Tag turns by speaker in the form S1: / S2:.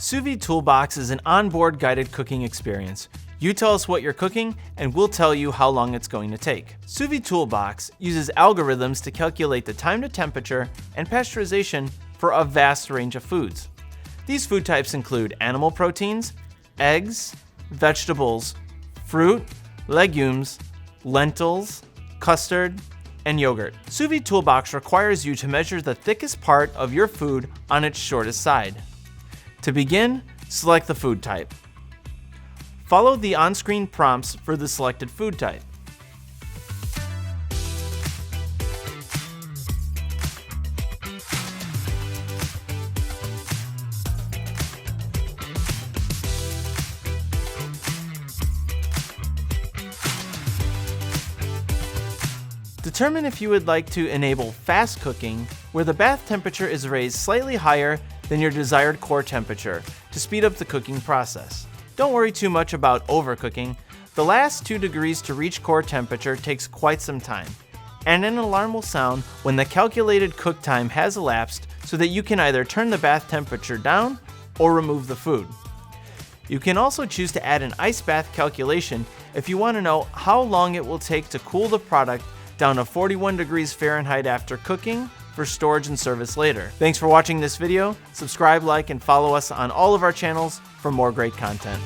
S1: Sous Vide Toolbox is an onboard guided cooking experience. You tell us what you're cooking, and we'll tell you how long it's going to take. Sous Vide Toolbox uses algorithms to calculate the time to temperature and pasteurization for a vast range of foods. These food types include animal proteins, eggs, vegetables, fruit, legumes, lentils, custard, and yogurt. Sous Vide Toolbox requires you to measure the thickest part of your food on its shortest side. To begin, select the food type. Follow the on-screen prompts for the selected food type. Determine if you would like to enable fast cooking, where the bath temperature is raised slightly higher than your desired core temperature to speed up the cooking process. Don't worry too much about overcooking. The last 2 degrees to reach core temperature takes quite some time, and an alarm will sound when the calculated cook time has elapsed so that you can either turn the bath temperature down or remove the food. You can also choose to add an ice bath calculation if you want to know how long it will take to cool the product down to 41 degrees Fahrenheit after cooking for storage and service later. Thanks for watching this video. Subscribe, like, and follow us on all of our channels for more great content.